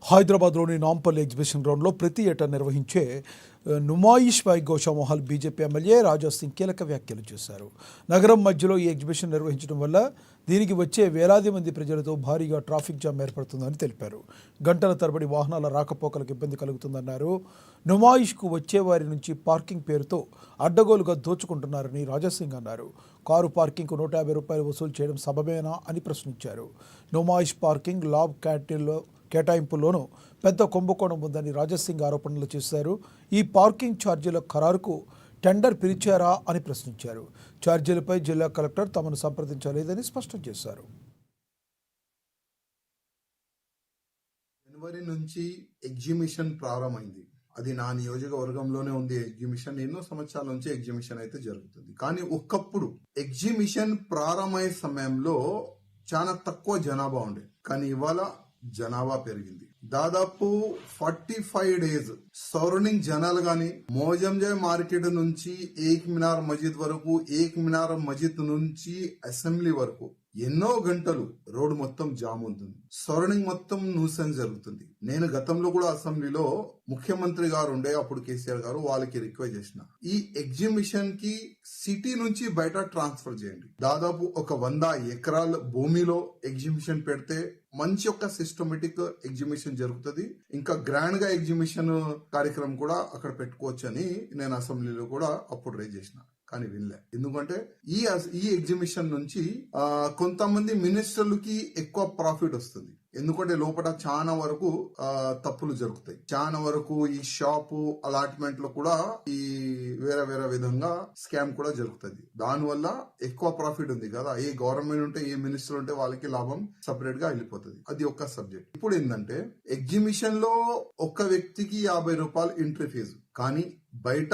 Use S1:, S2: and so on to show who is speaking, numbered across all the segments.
S1: హైదరాబాద్లోని నాంపల్లి ఎగ్జిబిషన్ గ్రౌండ్లో ప్రతి ఏటా నిర్వహించే నుమాయిష్ పై గోషామహల్ బీజేపీ ఎమ్మెల్యే రాజా సింగ్ కీలక వ్యాఖ్యలు చేశారు. నగరం మధ్యలో ఈ ఎగ్జిబిషన్ నిర్వహించడం వల్ల దీనికి వచ్చే వేలాది మంది ప్రజలతో భారీగా ట్రాఫిక్ జామ్ ఏర్పడుతుందని తెలిపారు. గంటల తరబడి వాహనాల రాకపోకలకు ఇబ్బంది కలుగుతుందన్నారు. నుమాయిష్కు వచ్చే వారి నుంచి పార్కింగ్ పేరుతో అడ్డగోలుగా దోచుకుంటున్నారని రాజా సింగ్ అన్నారు. కారు పార్కింగ్కు ₹150 వసూలు చేయడం సబబేనా అని ప్రశ్నించారు. నుమాయిష్ పార్కింగ్ లాబ్ క్యాంటీన్లో కేటాయింపుల్లోనూ పెద్ద కుంభకోణం ఉందని రాజాసింగ్ ఆరోపణలు చేశారు. ఈ పార్కింగ్ ఛార్జీల ఖరారుకు టెండర్ పిలిచారా అని ప్రశ్నించారు. ఛార్జీలపై జిల్లా కలెక్టర్ తమను సంప్రదించలేదని స్పష్టం చేశారు.
S2: జనవరి నుంచి ఎగ్జిబిషన్ ప్రారంభమైంది. అది నా నియోజకవర్గంలోనే ఉంది. ఎగ్జిబిషన్ ఎన్నో సంవత్సరాల నుంచి ఎగ్జిబిషన్ అయితే జరుగుతుంది. కానీ ఒకప్పుడు ఎగ్జిబిషన్ ప్రారంభమయ్యే సమయంలో చాలా తక్కువ జనాభా ఉండే, కానీ ఇవాళ జనాభా పెరిగింది. దాదాపు 45 డేస్ సరౌండింగ్ జనాలు గాని మోజంజాయ్ మార్కెట్ నుంచి ఏక్ మినార్ మస్జిద్ వరకు, ఏక్ మినార్ మస్జిద్ నుంచి అసెంబ్లీ వరకు ఎన్నో గంటలు రోడ్డు మొత్తం జామ్ ఉంటుంది. సరౌండింగ్ మొత్తం న్యూసెన్స్ జరుగుతుంది. నేను గతంలో కూడా అసెంబ్లీలో ముఖ్యమంత్రి గారు ఉండే, అప్పుడు కేసీఆర్ గారు, వాళ్ళకి రిక్వెస్ట్ చేసిన ఈ ఎగ్జిబిషన్ కి సిటీ నుంచి బయట ట్రాన్స్ఫర్ చేయండి. దాదాపు ఒక 100 ఎకరాల భూమిలో ఎగ్జిబిషన్ పెడితే మంచి ఒక సిస్టమేటిక్ ఎగ్జిబిషన్ జరుగుతుంది. ఇంకా గ్రాండ్ గా ఎగ్జిబిషన్ కార్యక్రమం కూడా అక్కడ పెట్టుకోవచ్చు అని నేను అసెంబ్లీలో కూడా అప్పుడు రేజ్ చేసిన. కానీ వినలే. ఎందుకంటే ఈ ఎగ్జిబిషన్ నుంచి కొంతమంది మినిస్టర్లకి ఎక్కువ ప్రాఫిట్ వస్తుంది. ఎందుకంటే లోపల చాలా వరకు తప్పులు జరుగుతాయి. చాలా వరకు ఈ షాపు అలాట్మెంట్ లో కూడా ఈ వేరే వేరే విధంగా స్కామ్ కూడా జరుగుతుంది. దానివల్ల ఎక్కువ ప్రాఫిట్ ఉంది కదా. ఏ గవర్నమెంట్ ఉంటే, ఏ మినిస్టర్ ఉంటే వాళ్ళకి లాభం సపరేట్ గా వెళ్ళిపోతుంది. అది ఒక సబ్జెక్ట్. ఇప్పుడు ఏంటంటే ఎగ్జిబిషన్ లో ఒక వ్యక్తికి ₹50 ఎంట్రీ ఫీజు, కానీ బయట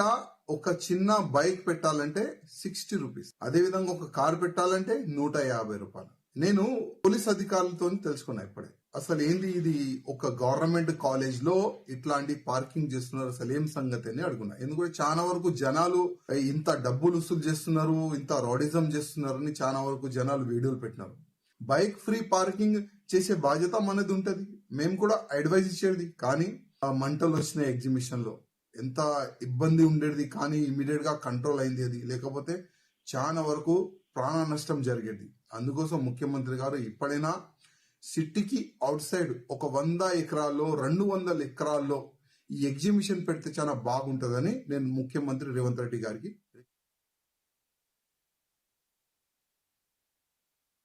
S2: ఒక చిన్న బైక్ పెట్టాలంటే ₹60. అదే విధంగా ఒక కార్ పెట్టాలంటే ₹150. నేను పోలీస్ అధికారులతో తెలుసుకున్నా ఇప్పుడే అసలు ఏంది ఇది, ఒక గవర్నమెంట్ కాలేజ్ లో ఇట్లాంటి పార్కింగ్ చేస్తున్నారు, అసలు ఏం సంగతి అని అడుగున్నా. ఎందుకంటే చాలా వరకు జనాలు ఇంత డబ్బులు వసూలు చేస్తున్నారు, ఇంత రాడిజం చేస్తున్నారు అని చాలా వరకు జనాలు వీడియోలు పెట్టినారు. బైక్ ఫ్రీ పార్కింగ్ చేసే బాధ్యత మనది ఉంటది. మేము కూడా అడ్వైజ్ ఇచ్చేది. కానీ మంటలు వచ్చిన ఎగ్జిబిషన్ లో ఎంత ఇబ్బంది ఉండేది, కానీ ఇమీడియట్ గా కంట్రోల్ అయింది. అది లేకపోతే చాలా వరకు ప్రాణ నష్టం జరిగేది. అందుకోసం ముఖ్యమంత్రి గారు ఇప్పుడైనా సిటీకి అవుట్ సైడ్ ఒక 100 ఎకరాల్లో 200 ఎకరాల్లో ఈ ఎగ్జిబిషన్ పెడితే చాలా బాగుంటుందని నేను ముఖ్యమంత్రి రేవంత్ రెడ్డి గారికి